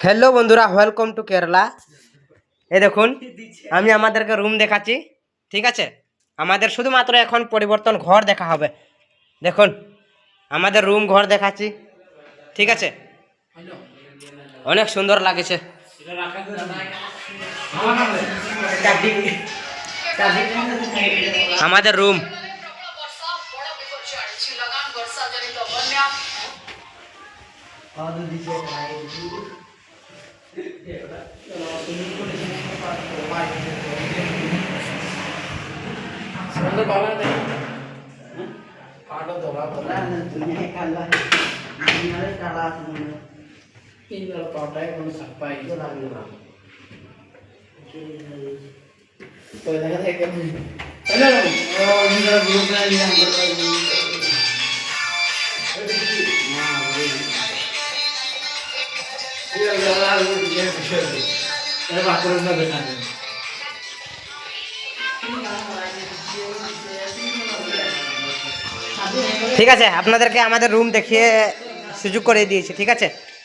Hello বন্ধুরা, welcome to Kerala. এই দেখুন, আমি আমাদেরকে রুম দেখাচ্ছি। ঠিক আছে, আমাদের শুধুমাত্র এখন পরিবর্তন ঘর দেখা হবে। দেখুন, আমাদের রুম ঘর দেখাচ্ছি। ঠিক আছে, অনেক সুন্দর লাগেছে। আমাদের রুম। ঠিক আছে, আপনাদেরকে আমাদের রুম দেখিয়ে সুযোগ করে দিয়েছি। ঠিক আছে।